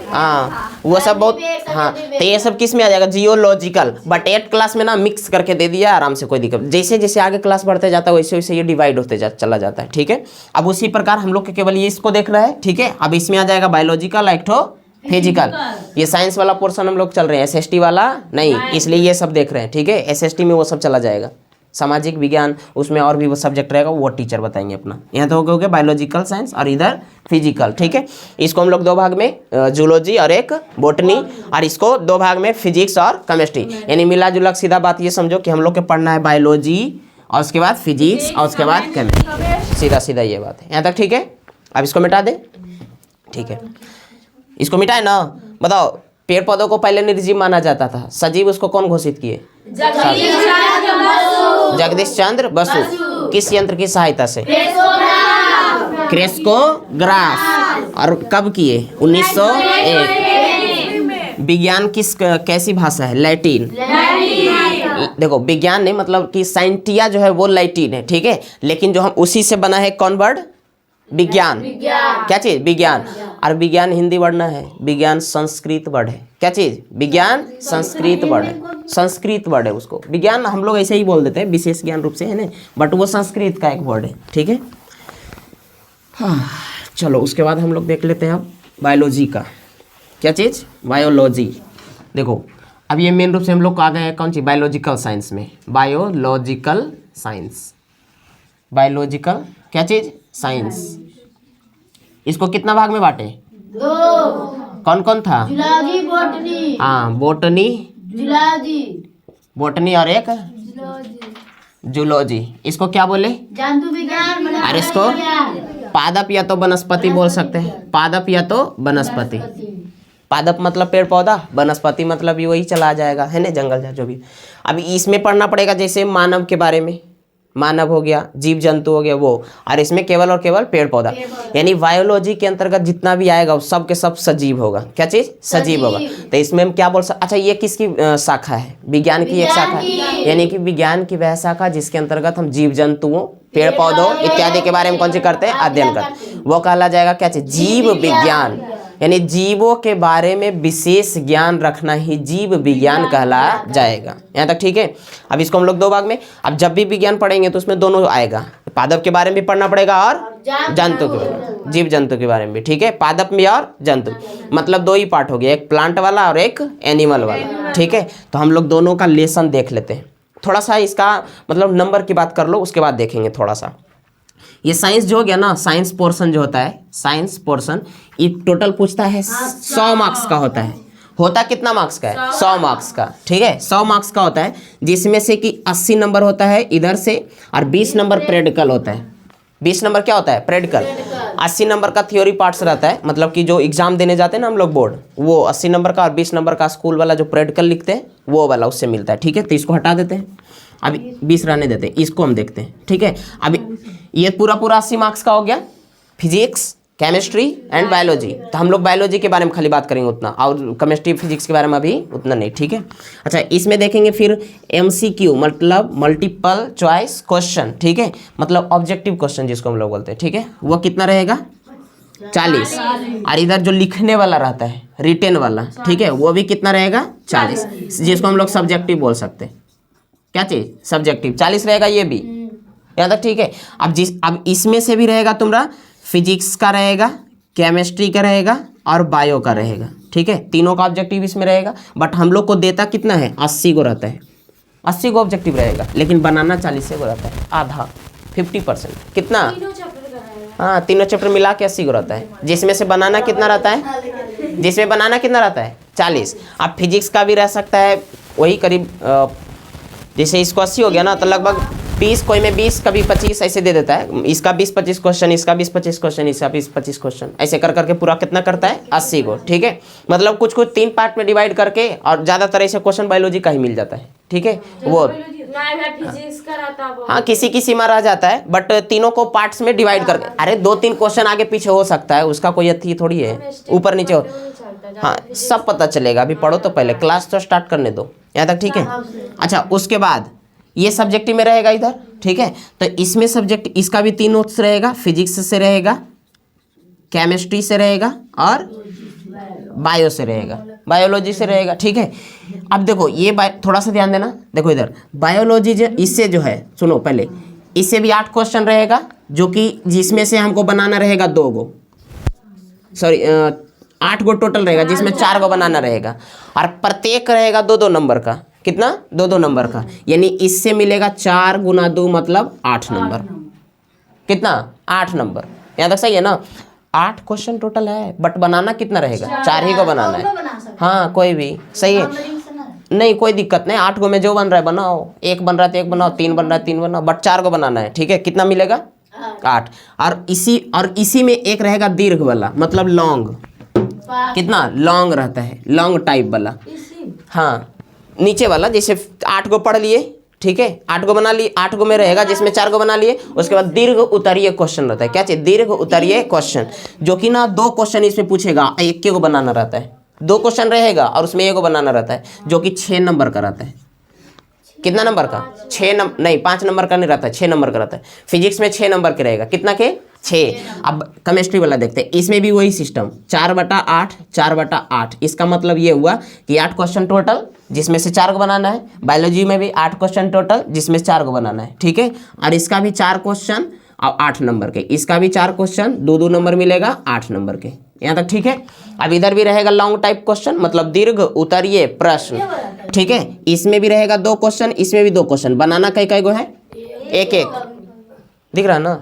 हाँ वो सब बहुत, हाँ तो ये सब किस में आ जाएगा, जियोलॉजिकल। बट 8 क्लास में ना मिक्स करके दे दिया आराम से, कोई दिक्कत। जैसे जैसे आगे क्लास बढ़ते जाता है वैसे वैसे ये डिवाइड होते चला जाता है, ठीक है। अब उसी प्रकार हम लोग के केवल ये इसको देख रहा है, ठीक है। अब इसमें आ जाएगा बायोलॉजिकल, एक ठो फिजिकल। ये साइंस वाला पोर्शन हम लोग चल रहे हैं, SST वाला नहीं, इसलिए ये सब देख रहे हैं, ठीक है। SST में वो सब चला जाएगा, सामाजिक विज्ञान, उसमें और भी वो सब्जेक्ट रहेगा, वो टीचर बताएंगे अपना। यहाँ तो हो गया बायोलॉजिकल साइंस और इधर फिजिकल, ठीक है। इसको हम लोग 2 भाग में, जूलॉजी और एक बोटनी, और इसको 2 भाग में फिजिक्स और केमिस्ट्री। यानी मिला जुला सीधा बात ये समझो कि हम लोग के पढ़ना है बायोलॉजी और उसके बाद फिजिक्स और उसके बाद केमिस्ट्री, सीधा सीधा ये बात है यहाँ तक, ठीक है। अब इसको मिटा दे, ठीक है, इसको मिटाए ना। बताओ, पेड़ पौधों को पहले निर्जीव माना जाता था, सजीव उसको कौन घोषित किए, जगदीश चंद्र बसु। किस यंत्र की सहायता से, क्रेस्कोग्राफ। और कब किए, 1901। विज्ञान किस कैसी भाषा है, लैटिन। देखो विज्ञान नहीं, मतलब कि साइंटिया जो है वो लैटिन है, ठीक है। लेकिन जो हम उसी से बना है कौन वर्ड, विज्ञान, क्या चीज, विज्ञान। और विज्ञान हिंदी वर्ड ना है, विज्ञान संस्कृत वर्ड है, क्या चीज, विज्ञान संस्कृत वर्ड है, संस्कृत वर्ड है उसको। विज्ञान हम लोग ऐसे ही बोल देते हैं विशेष ज्ञान रूप से, है ना, बट वो संस्कृत का एक वर्ड है, ठीक है। हाँ चलो, उसके बाद हम लोग देख लेते हैं अब बायोलॉजी का, क्या चीज़, बायोलॉजी। देखो अब ये मेन रूप से हम लोग आ गए हैं कौन सी, बायोलॉजिकल साइंस में। बायोलॉजिकल साइंस, बायोलॉजिकल क्या चीज़, साइंस। इसको कितना भाग में बांटे, 2। कौन कौन था, जूलॉजी, बॉटनी। हाँ बोटनी, जूलॉजी, बोटनी और एक जूलॉजी। इसको क्या बोले, जंतु विज्ञान। और इसको पादप या तो वनस्पति बोल सकते हैं, पादप या तो वनस्पति। पादप मतलब पेड़ पौधा, वनस्पति मतलब वही चला जाएगा, है ना, जंगल जो भी। अब इसमें पढ़ना पड़ेगा, जैसे मानव के बारे में, मानव हो गया, जीव जंतु हो गया वो, और इसमें केवल और केवल पेड़ पौधा। यानी बायोलॉजी के अंतर्गत जितना भी आएगा वो सब के सब सजीव होगा, क्या चीज, सजीव होगा। तो इसमें हम क्या बोल सकते, अच्छा ये किसकी शाखा है, विज्ञान की एक शाखा है। यानी कि विज्ञान की वह शाखा जिसके अंतर्गत हम जीव जंतुओं, पेड़ पौधों इत्यादि के बारे में कौन सी करते हैं, अध्ययन करते हैं, वो कहला जाएगा क्या चीज, जीव विज्ञान। यानी जीवों के बारे में विशेष ज्ञान रखना ही जीव विज्ञान कहला जाएगा, यहाँ तक ठीक है। अब इसको हम लोग 2 भाग में, अब जब भी विज्ञान पढ़ेंगे तो उसमें दोनों आएगा, पादप के बारे में भी पढ़ना पड़ेगा और जंतु के बारे में, जीव जंतु के बारे में भी, ठीक है। पादप में और जंतु, मतलब 2 ही पार्ट हो गया, एक प्लांट वाला और एक एनिमल वाला, ठीक है। तो हम लोग दोनों का लेसन देख लेते हैं थोड़ा सा, इसका मतलब नंबर की बात कर लो, उसके बाद देखेंगे थोड़ा सा। ये साइंस जो हो गया ना, साइंस पोर्शन जो होता है, साइंस पोर्शन ये टोटल पूछता है 100 मार्क्स का होता है। होता कितना मार्क्स का है, 100 मार्क्स का, ठीक है, 100 मार्क्स का होता है, जिसमें से कि 80 नंबर होता है इधर से और 20 नंबर प्रैक्टिकल होता है। 20 नंबर क्या होता है, प्रैक्टिकल। 80 नंबर का थ्योरी पार्ट्स रहता है, मतलब कि जो एग्जाम देने जाते हैं ना हम लोग बोर्ड, वो 80 नंबर का, और 20 नंबर का स्कूल वाला जो प्रैक्टिकल लिखते हैं वो वाला उससे मिलता है, ठीक है। तो इसको हटा देते हैं, अभी 20 रहने देते हैं, इसको हम देखते हैं, ठीक है। अभी ये पूरा 80 मार्क्स का हो गया, फिजिक्स, केमिस्ट्री एंड बायोलॉजी। तो हम लोग बायोलॉजी के बारे में खाली बात करेंगे उतना, और केमिस्ट्री फिजिक्स के बारे में अभी उतना नहीं, ठीक है। अच्छा, इसमें देखेंगे फिर MCQ, मतलब मल्टीपल चॉइस क्वेश्चन, ठीक है, मतलब ऑब्जेक्टिव क्वेश्चन जिसको हम लोग बोलते हैं, ठीक है। वो कितना रहेगा, 40। और इधर जो लिखने वाला रहता है, रिटेन वाला, ठीक है, वो भी कितना रहेगा, 40, जिसको हम लोग सब्जेक्टिव बोल सकते हैं, क्या चीज, सब्जेक्टिव 40 रहेगा, ये भी यहाँ तक ठीक है। अब इसमें से भी रहेगा तुम्हारा, फिजिक्स का रहेगा, केमिस्ट्री का रहेगा और बायो का रहेगा, ठीक है। तीनों का ऑब्जेक्टिव इसमें रहेगा, बट हम लोग को देता कितना है, 80 को रहता है, 80 को ऑब्जेक्टिव रहेगा, लेकिन बनाना 40 को रहता है, आधा 50%, कितना, हाँ तीनों चैप्टर मिला के 80 को रहता है, जिसमें से बनाना कितना रहता है, जिसमें बनाना कितना रहता है, 40। अब फिजिक्स का भी रह सकता है वही करीब, जैसे इसको 80 हो गया ना, तो लगभग 20 कोई में 20 कभी 25 ऐसे दे देता है, इसका 20-25 क्वेश्चन, इसका 20-25 क्वेश्चन, इसका 20-25 क्वेश्चन, ऐसे कर करके पूरा कितना करता है 80 को। ठीक है, मतलब कुछ कुछ 3 पार्ट में डिवाइड करके, और ज़्यादातर ऐसे क्वेश्चन बायोलॉजी का ही मिल जाता है। ठीक है, वो फिजिक्स का रहता है हाँ किसी किसी में रह जाता है, बट तीनों को पार्ट्स में डिवाइड करके, अरे 2-3 क्वेश्चन आगे पीछे हो सकता है, उसका कोई अथी थोड़ी है, ऊपर नीचे हो, हाँ सब पता चलेगा। अभी पढ़ो तो पहले, क्लास तो स्टार्ट करने दो यहाँ तक। ठीक है, अच्छा उसके बाद ये सब्जेक्टिव में रहेगा इधर। ठीक है, तो इसमें सब्जेक्ट इसका भी 3 नोट्स रहेगा, फिजिक्स से रहेगा, केमिस्ट्री से रहेगा और बायो से रहेगा, बायोलॉजी से रहेगा। ठीक है, अब देखो ये थोड़ा सा ध्यान देना, देखो इधर बायोलॉजी जो इससे जो है, सुनो पहले, इससे भी 8 क्वेश्चन रहेगा, जो कि जिसमें से हमको बनाना रहेगा 2 गो, सॉरी 8 गो टोटल रहेगा, जिसमें 4 गो बनाना रहेगा, और प्रत्येक रहेगा 2-2 नंबर का। कितना? 2-2 नंबर का, यानी इससे मिलेगा 4 × 2 मतलब 8 नंबर। कितना? 8 नंबर। यहाँ तक सही है ना? 8 क्वेश्चन टोटल है, बट बनाना कितना रहेगा? 4 ही को बनाना है। हाँ कोई भी सही है, नहीं कोई दिक्कत नहीं, 8 गो में जो बन रहा है बनाओ, 1 बन रहा है तो 1 बनाओ, 3 बन रहा है 3 बनाओ, बट 4 को बनाना है। ठीक है, कितना मिलेगा? 8। और इसी में एक रहेगा दीर्घ वाला, मतलब लॉन्ग। कितना? लॉन्ग रहता है, लॉन्ग टाइप वाला। हाँ नीचे वाला, जैसे 8 गो पढ़ लिए, ठीक है 8 गो बना लिए, 8 गो में रहेगा जिसमें 4 गो बना लिए, उसके बाद दीर्घ उत्तरीय क्वेश्चन रहता है। क्या चाहिए? दीर्घ उत्तरीय क्वेश्चन, जो कि ना 2 क्वेश्चन इसमें पूछेगा, 1 को बनाना रहता है, 2 क्वेश्चन रहेगा और उसमें 1 को बनाना रहता है, जो कि 6 नंबर का रहता है। कितना नंबर का? 6 नंबर नहीं, 5 नंबर का नहीं रहता है, 6 नंबर का रहता है। फिजिक्स में 6 नंबर के रहेगा, कितना के? 6। अब केमिस्ट्री वाला देखते हैं, इसमें भी वही सिस्टम, 4/8 4/8। इसका मतलब ये हुआ कि 8 क्वेश्चन टोटल, जिसमें से 4 को बनाना है। बायोलॉजी में भी 8 क्वेश्चन टोटल, जिसमें 4 को बनाना है। ठीक है, और इसका भी 4 क्वेश्चन और 8 नंबर के, इसका भी 4 क्वेश्चन, 2-2 नंबर मिलेगा 8 नंबर के। यहाँ तक ठीक है। अब इधर भी रहेगा लॉन्ग टाइप क्वेश्चन, मतलब दीर्घ उत्तरीय प्रश्न। ठीक है, इसमें भी रहेगा 2 क्वेश्चन, इसमें भी 2 क्वेश्चन, बनाना कई गो है? 1-1 दिख रहा ना?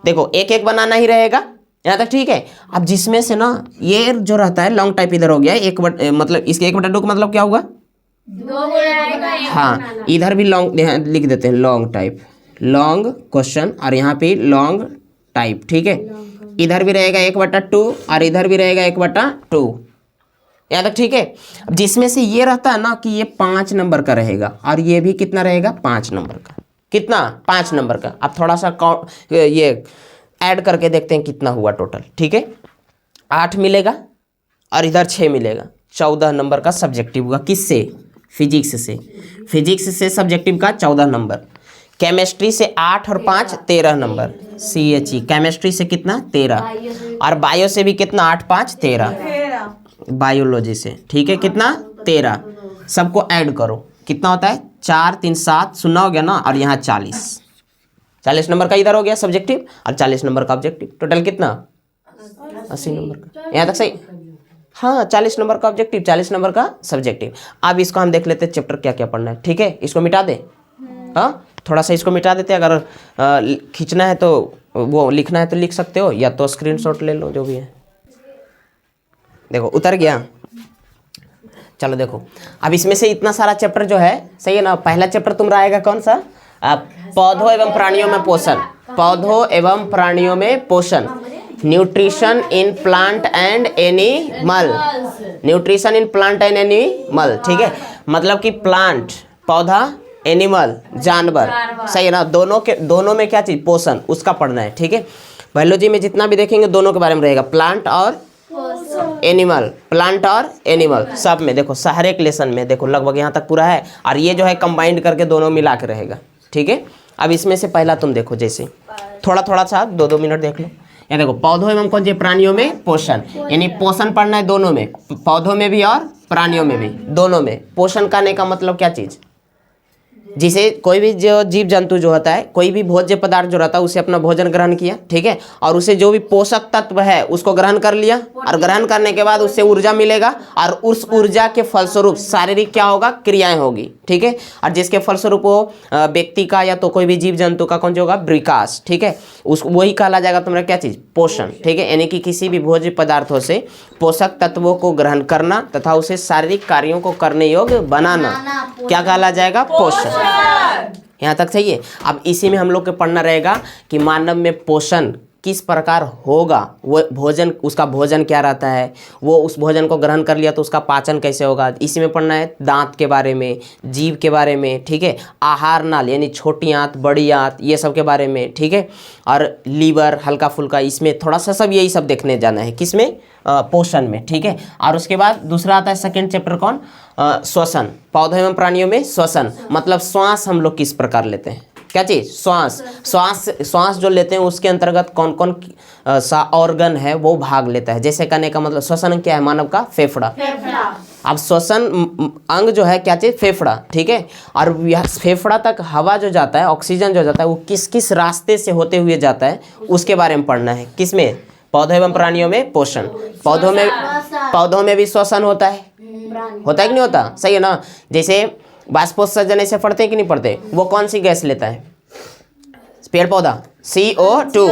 देखो 1-1 बनाना ही रहेगा। यहाँ तक ठीक है। अब जिसमें से ना ये जो रहता है लॉन्ग टाइप इधर हो गया, मतलब इसके 1/2 का मतलब क्या हुआ? 2 हाँ इधर भी लॉन्ग लिख देते हैं, लॉन्ग टाइप, लॉन्ग क्वेश्चन, और यहाँ पे लॉन्ग टाइप। ठीक है, इधर भी रहेगा 1/2 और इधर भी रहेगा 1/2। यहाँ तक ठीक है। अब जिसमें से ये रहता है ना कि ये 5 नंबर का रहेगा, और ये भी कितना रहेगा? 5 नंबर का। कितना? 5 नंबर का। अब थोड़ा सा ये ऐड करके देखते हैं कितना हुआ टोटल। ठीक है, 8 मिलेगा और इधर 6 मिलेगा, 14 नंबर का सब्जेक्टिव हुआ। किससे? फिजिक्स से। फिजिक्स से सब्जेक्टिव का 14 नंबर, केमिस्ट्री से 8 और 5 13 नंबर, CHE केमिस्ट्री से कितना? 13, और बायो से भी कितना? 8 5 13, बायोलॉजी से। ठीक है, कितना? 13। सबको ऐड करो, कितना होता है? 4 3 7, सुना हो गया ना? और यहाँ 40 नंबर का इधर हो गया सब्जेक्टिव, और 40 नंबर का ऑब्जेक्टिव। टोटल कितना? 80 नंबर का। यहाँ तक सही? हाँ 40 नंबर का ऑब्जेक्टिव, 40 नंबर का सब्जेक्टिव। अब इसको हम देख लेते हैं चैप्टर क्या क्या पढ़ना है। ठीक है, इसको मिटा दे, हाँ थोड़ा सा इसको मिटा देते हैं। अगर खींचना है तो वो लिखना है तो लिख सकते हो, या तो स्क्रीनशॉट ले लो, जो भी है। देखो उतर गया। चलो देखो, अब इसमें से इतना सारा चैप्टर जो है, सही है ना? पहला चैप्टर तुम्हारा आएगा कौन सा? पौधों एवं प्राणियों में पोषण, पौधों एवं प्राणियों में पोषण, nutrition in plant and animal, nutrition in plant and animal. ठीक है, मतलब कि प्लांट पौधा, एनिमल जानवर, सही है ना? दोनों में क्या चीज़? पोषण, उसका पढ़ना है। ठीक है, बायोलॉजी में जितना भी देखेंगे दोनों के बारे में रहेगा, प्लांट और एनिमल, प्लांट और एनिमल सब में। देखो हर एक लेसन में देखो लगभग यहाँ तक पूरा है, और ये जो है कंबाइंड करके दोनों मिला के रहेगा। ठीक है, अब इसमें से पहला तुम देखो, जैसे थोड़ा सा 2-2 मिनट देख लो। ये देखो पौधों एवं कौन से? प्राणियों में पोषण, यानी पोषण पढ़ना है दोनों में, पौधों में भी और प्राणियों में भी, दोनों में। पोषण करने का मतलब क्या चीज़? जिसे कोई भी जो जीव जंतु जो होता है, कोई भी भोज्य पदार्थ जो रहता है, उसे अपना भोजन ग्रहण किया, ठीक है, और उसे जो भी पोषक तत्व है उसको ग्रहण कर लिया, और ग्रहण करने के बाद उससे ऊर्जा मिलेगा, और उस ऊर्जा के फलस्वरूप शारीरिक क्या होगा? क्रियाएं होगी। ठीक है, और जिसके फलस्वरूप वो व्यक्ति का या तो कोई भी जीव जंतु का कौन जो होगा? विकास। ठीक है, उस वही कहला जाएगा तुम्हारा क्या चीज़? पोषण। ठीक है, यानी कि किसी भी भोज्य पदार्थों से पोषक तत्वों को ग्रहण करना तथा उसे शारीरिक कार्यों को करने योग्य बनाना क्या कहला जाएगा? पोषण। यहाँ तक चाहिए। अब इसी में हम लोग को पढ़ना रहेगा कि मानव में पोषण किस प्रकार होगा, वो भोजन, उसका भोजन क्या रहता है, वो उस भोजन को ग्रहण कर लिया तो उसका पाचन कैसे होगा। इसी में पढ़ना है दांत के बारे में, जीभ के बारे में, ठीक है, आहार नाल यानी छोटी आंत बड़ी आंत ये सब के बारे में, ठीक है, और लीवर हल्का फुल्का, इसमें थोड़ा सा सब यही सब देखने जाना है, किसमें, पोषण में, ठीक है। और उसके बाद दूसरा आता है सेकेंड चैप्टर कौन, श्वसन, पौधों एवं प्राणियों में श्वसन, मतलब श्वास हम लोग किस प्रकार लेते हैं, क्या चीज़, श्वास जो लेते हैं उसके अंतर्गत कौन कौन सा ऑर्गन है वो भाग लेता है। जैसे कहने का मतलब श्वसन क्या है, मानव का फेफड़ा। अब श्वसन अंग जो है क्या चीज़, फेफड़ा, ठीक है। और यह फेफड़ा तक हवा जो जाता है, ऑक्सीजन जो जाता है, वो किस किस रास्ते से होते हुए जाता है उसके बारे में पढ़ना है। किसमें, पौधों एवं प्राणियों में पोषण। पौधों में भी श्वसन होता है कि नहीं होता, सही है ना। जैसे बाष्पोत्सर्जन ऐसे पढ़ते हैं कि नहीं पढ़ते, वो कौन सी गैस लेता है, पेड़ पौधा, CO2,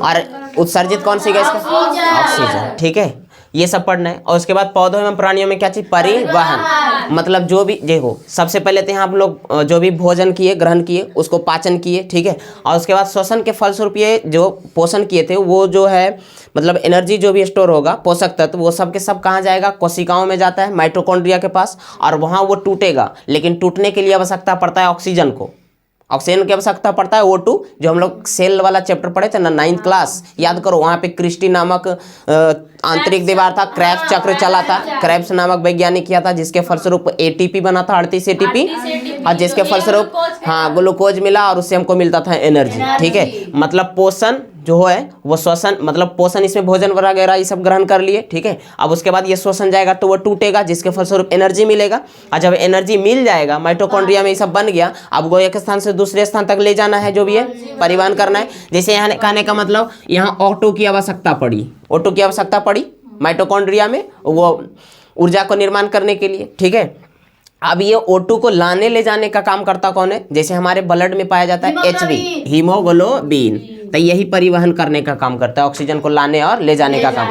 और उत्सर्जित कौन सी गैस, ऑक्सीजन, ठीक है। ये सब पढ़ना है। और उसके बाद पौधों एवं प्राणियों में क्या चीज़, परिवहन, मतलब जो भी देखो सबसे पहले तो यहाँ आप लोग जो भी भोजन किए, ग्रहण किए, उसको पाचन किए, ठीक है। और उसके बाद श्वसन के फलस्वरूप ये जो पोषण किए थे वो जो है मतलब एनर्जी जो भी स्टोर होगा, पोषक तत्व, वो सब के सब कहाँ जाएगा, कोशिकाओं में जाता है, माइटोकॉन्ड्रिया के पास, और वहाँ वो टूटेगा। लेकिन टूटने के लिए आवश्यकता पड़ता है ऑक्सीजन को, ऑक्सीजन की आवश्यकता पड़ता है O2, जो हम लोग सेल वाला चैप्टर पढ़े थे ना 9th क्लास, याद करो, वहाँ पे क्रिस्टी नामक आंतरिक दीवार था, क्रेब्स चक्र चला था, क्रेब्स नामक वैज्ञानिक किया था, जिसके फलस्वरूप ATP बना था, 38 ATP, और जिसके फलस्वरूप हाँ ग्लूकोज मिला और उससे हमको मिलता था एनर्जी, ठीक है। मतलब पोषण जो है वो श्वसन, मतलब पोषण इसमें भोजन वगैरह ये सब ग्रहण कर लिए, ठीक है। अब उसके बाद ये श्वसन जाएगा तो वो टूटेगा, जिसके फलस्वरूप एनर्जी मिलेगा, और जब एनर्जी मिल जाएगा, माइटोकॉन्ड्रिया में ये सब बन गया, अब वो एक स्थान से दूसरे स्थान तक ले जाना है, जो भी है परिवहन करना है। जैसे यहाँ कहने का मतलब यहाँ O2 की आवश्यकता पड़ी, O2 की आवश्यकता पड़ी माइटोकॉन्ड्रिया में वो ऊर्जा को निर्माण करने के लिए, ठीक है। अब ये O2 को लाने ले जाने का काम करता कौन है, जैसे हमारे ब्लड में पाया जाता है HB, हीमोग्लोबिन, तो यही परिवहन करने का काम करता है, ऑक्सीजन को लाने और ले जाने का काम,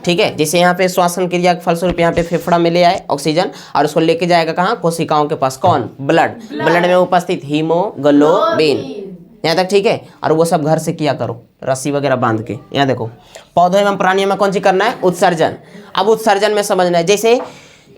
ठीक है। जैसे यहाँ पे श्वसन क्रिया के फलस्वरूप यहाँ पे फेफड़ा में ले आए ऑक्सीजन, और उसको लेके जाएगा कहाँ, कोशिकाओं के पास, कौन, ब्लड में उपस्थित हीमोग्लोबिन, यहाँ तक, ठीक है। और वो सब घर से किया करो, रस्सी वगैरह बांध के। यहाँ देखो पौधों एवं प्राणियों में कौन सी करना है, उत्सर्जन। अब उत्सर्जन में समझना है, जैसे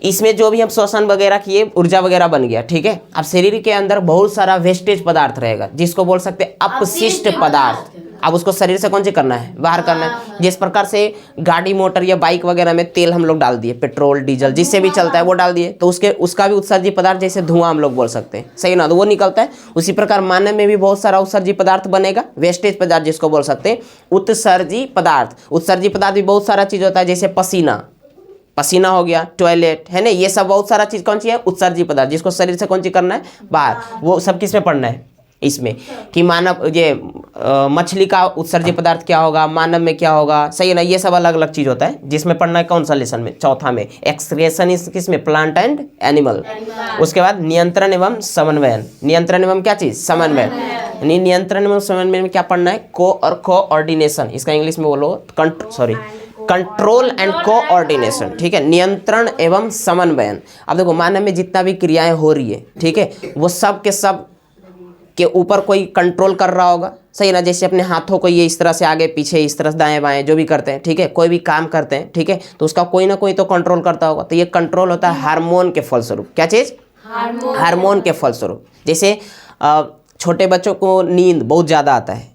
इसमें जो भी हम श्वसन वगैरह किए, ऊर्जा वगैरह बन गया, ठीक है। अब शरीर के अंदर बहुत सारा वेस्टेज पदार्थ रहेगा, जिसको बोल सकते हैं अपशिष्ट पदार्थ। अब उसको शरीर से कौन सी करना है, बाहर करना है। जिस प्रकार से गाड़ी मोटर या बाइक वगैरह में तेल हम लोग डाल दिए, पेट्रोल डीजल जिससे भी चलता है वो डाल दिए, तो उसका भी उत्सर्जित पदार्थ, जैसे धुआं हम लोग बोल सकते हैं, सही ना, तो वो निकलता है। उसी प्रकार मानव में भी बहुत सारा उत्सर्जित पदार्थ बनेगा, वेस्टेज पदार्थ जिसको बोल सकते हैं उत्सर्जित पदार्थ। उत्सर्जित पदार्थ भी बहुत सारा चीज़ होता है, जैसे पसीना हो गया, टॉयलेट है ना, ये सब बहुत सारा चीज़ कौन सी है, उत्सर्जित पदार्थ, जिसको शरीर से कौन सी करना है, बाहर। वो सब किस में पढ़ना है, इसमें कि मानव ये मछली का उत्सर्जित पदार्थ क्या होगा, मानव में क्या होगा, सही है ना, ये सब अलग अलग चीज़ होता है, जिसमें पढ़ना है कौन सा लेसन में, चौथा में, एक्सक्रेशन इस किस में, प्लांट एंड एनिमल। उसके बाद नियंत्रण एवं समन्वयन, नियंत्रण एवं क्या चीज़, समन्वय। नियंत्रण एवं समन्वय में क्या पढ़ना है, कोऑर्डिनेशन, इसका इंग्लिश में बोलो कंट्रोल एंड कोऑर्डिनेशन, ठीक है, नियंत्रण एवं समन्वयन। अब देखो मानव में जितना भी क्रियाएं हो रही है, ठीक है, वो सब के सब के ऊपर कोई कंट्रोल कर रहा होगा, सही ना। जैसे अपने हाथों को ये इस तरह से आगे पीछे, इस तरह से दाएं बाएं जो भी करते हैं, ठीक है, कोई भी काम करते हैं, ठीक है, तो उसका कोई ना कोई तो कंट्रोल करता होगा। तो ये कंट्रोल होता है हार्मोन के फलस्वरूप, क्या चीज़, हार्मोन के फलस्वरूप। जैसे छोटे बच्चों को नींद बहुत ज़्यादा आता है,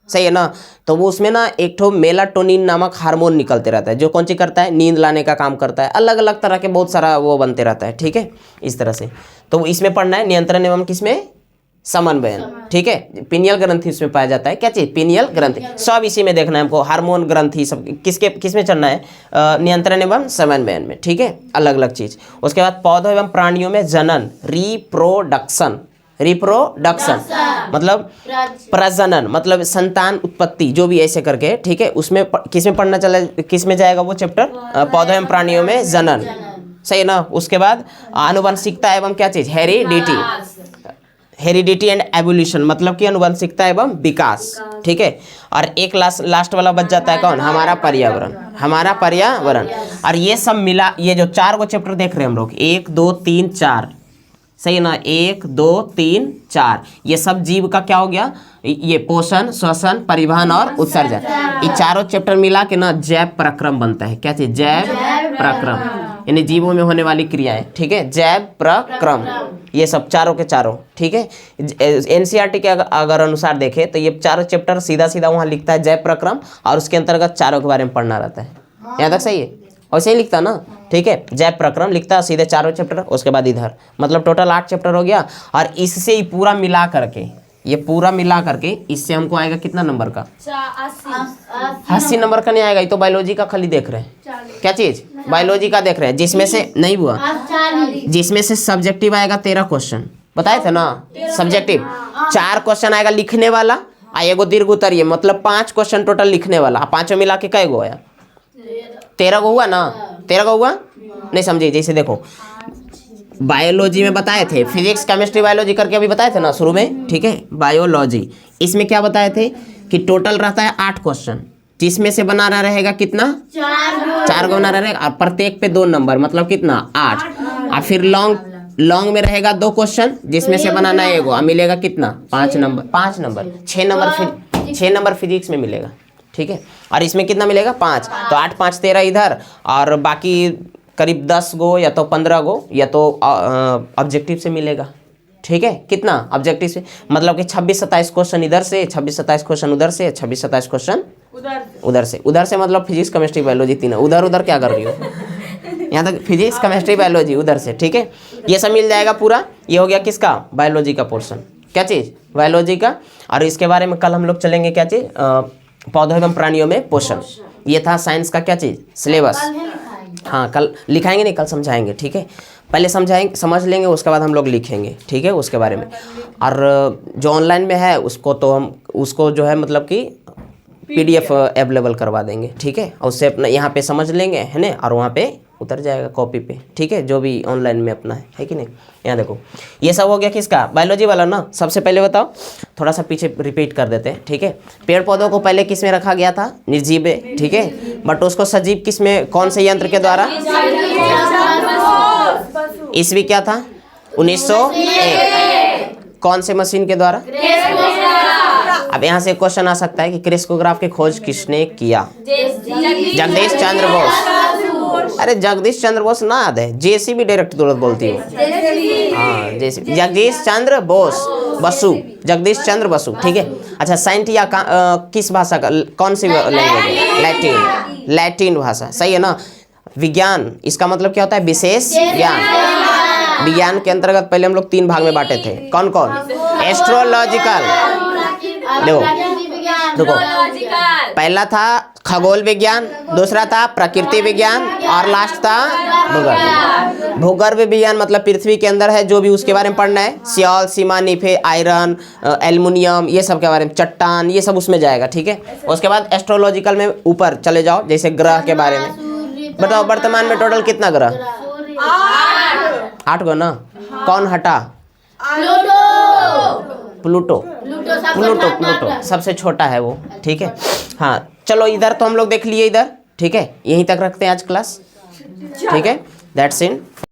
सही है ना, तो वो उसमें ना एक ठो मेलाटोनिन नामक हार्मोन निकलते रहता है, जो कौन सी करता है, नींद लाने का काम करता है। अलग अलग तरह के बहुत सारा वो बनते रहता है, ठीक है, इस तरह से। तो इसमें पढ़ना है नियंत्रण एवं किसमें, समन्वयन, ठीक है। पिनियल ग्रंथि इसमें पाया जाता है, क्या चीज़, पिनियल ग्रंथि, सब इसी में देखना है हमको, हार्मोन ग्रंथि सब किसमें चलना है, नियंत्रण एवं समन्वयन में, ठीक है, अलग अलग चीज़। उसके बाद पौधों एवं प्राणियों में जनन, रिप्रोडक्शन मतलब प्रजनन, मतलब संतान उत्पत्ति, जो भी ऐसे करके, ठीक है, उसमें किसमें पढ़ना चला, किसमें जाएगा वो चैप्टर, पौधों एवं प्राणियों में जनन, सही है ना। उसके बाद आनुवंशिकता एवं क्या चीज़, हेरिडिटी एंड एवोल्यूशन, मतलब कि आनुवंशिकता एवं विकास, ठीक है। और एक लास्ट वाला बच जाता है कौन, हमारा पर्यावरण। और ये सब मिला, ये जो 4 चैप्टर देख रहे हैं हम लोग, 1 2 3 4, सही है ना, 1 2 3 4 ये सब जीव का क्या हो गया, ये पोषण, श्वसन, परिवहन और उत्सर्जन, ये चारों चैप्टर मिला के ना जैव प्रक्रम बनता है। क्या चीज, जैव प्रक्रम, यानी जीवों में होने वाली क्रियाएं, ठीक है, जैव प्रक्रम, ये सब चारों के चारों, ठीक है। एनसीईआरटी के अगर अनुसार देखें तो ये चारों चैप्टर सीधा सीधा वहाँ लिखता है जैव प्रक्रम, और उसके अंतर्गत चारों के बारे में पढ़ना रहता है। यहाँ तक सही है, वैसे ही लिखता ना, ठीक है, जैव प्रक्रम लिखता है सीधे चारों चैप्टर, उसके बाद इधर, मतलब टोटल 8 चैप्टर हो गया। और इससे ही पूरा मिला करके, ये पूरा मिला करके इससे हमको आएगा कितना नंबर का, 80 नंबर का नहीं आएगा। ये तो बायोलॉजी का खाली देख रहे हैं, क्या चीज, बायोलॉजी का देख रहे हैं, जिसमें से नहीं हुआ, जिसमें से सब्जेक्टिव आएगा 13 क्वेश्चन, बताए थे ना, सब्जेक्टिव 4 क्वेश्चन आएगा लिखने वाला, एगो दीर्घ उत्तरीय, मतलब 5 क्वेश्चन टोटल लिखने वाला, पांचों मिला के कई गो आया, 13 गो हुआ ना, 13 गो हुआ, नहीं समझे। जैसे देखो बायोलॉजी में बताए थे, फिजिक्स केमिस्ट्री बायोलॉजी करके अभी बताए थे ना शुरू में, ठीक है, बायोलॉजी, इसमें क्या बताए थे कि टोटल रहता है 8 क्वेश्चन, जिसमें से बनाना रहेगा कितना, 4 गो बना रहेगा, और प्रत्येक पे 2 नंबर, मतलब कितना 8, और फिर लॉन्ग में रहेगा 2 क्वेश्चन, जिसमें से बनाना है एगो, और मिलेगा कितना 5 नंबर, 6 नंबर फिजिक्स में मिलेगा, ठीक है, और इसमें कितना मिलेगा 5, तो 8 5 13 इधर, और बाकी करीब 10 गो या तो 15 गो या तो ऑब्जेक्टिव से मिलेगा, ठीक है, कितना ऑब्जेक्टिव से, मतलब कि 26 27 क्वेश्चन इधर से, 26 27 क्वेश्चन उधर से, 26 27 क्वेश्चन उधर से, मतलब फिजिक्स केमिस्ट्री बायोलॉजी तीनों, उधर क्या कर रही हो, यहाँ तक फिजिक्स केमिस्ट्री बायोलॉजी उधर से, ठीक है, ये सब मिल जाएगा पूरा। ये हो गया किसका, बायोलॉजी का पोर्शन, क्या चीज़, बायोलॉजी का। और इसके बारे में कल हम लोग चलेंगे, क्या चीज़, पौधों एवं प्राणियों में पोषण, ये था साइंस का क्या चीज़, सिलेबस। हाँ कल लिखाएंगे, नहीं कल समझाएंगे, ठीक है, पहले समझ लेंगे, उसके बाद हम लोग लिखेंगे, ठीक है, उसके बारे में। और जो ऑनलाइन में है उसको तो हम उसको जो है मतलब कि PDF अवेलेबल करवा देंगे, ठीक है, और उससे अपना यहाँ पे समझ लेंगे, है ना, और वहाँ पे उतर जाएगा कॉपी पे, ठीक है, जो भी ऑनलाइन में अपना है कि नहीं। यहाँ देखो ये सब हो गया किसका, बायोलॉजी वाला ना। सबसे पहले बताओ, थोड़ा सा पीछे रिपीट कर देते हैं, ठीक है। पेड़ पौधों को पहले किस में रखा गया था, निर्जीव, ठीक है, बट उसको सजीव किस में, कौन से यंत्र के द्वारा, ईस्वी क्या था 1901, कौन से मशीन के द्वारा। अब यहाँ से क्वेश्चन आ सकता है कि क्रेस्कोग्राफ की खोज किसने किया, जगदीश चंद्र बोस। अरे जगदीश चंद्र बोस ना याद है, JCB डायरेक्ट तुरंत बोलती हो, हाँ JCB, जगदीश चंद्र बोस, बसु, जगदीश चंद्र बसु, ठीक है। अच्छा साइंटिया किस भाषा का, कौन सी लैंग्वेज है, लैटिन भाषा, सही है ना। विज्ञान, इसका मतलब क्या होता है, विशेष ज्ञान। विज्ञान के अंतर्गत पहले हम लोग 3 भाग में बांटे थे, कौन कौन, एस्ट्रोलॉजिकल, देखो पहला था खगोल विज्ञान, दूसरा था प्रकृति विज्ञान, और लास्ट था भूगर्भ। भूगर्भ विज्ञान मतलब पृथ्वी के अंदर है जो भी उसके बारे में पढ़ना है, सियाल, सीमा, निफे, आयरन, एल्युमिनियम, ये सब के बारे में, चट्टान, ये सब उसमें जाएगा, ठीक है। उसके बाद एस्ट्रोलॉजिकल में ऊपर चले जाओ, जैसे ग्रह के बारे में बताओ, वर्तमान में टोटल कितना ग्रह, 8 गो ना, कौन हटा, प्लूटो सबसे छोटा है वो, ठीक है। हाँ चलो इधर तो हम लोग देख लिए इधर, ठीक है, यहीं तक रखते हैं आज क्लास, ठीक है, दैट्स इट।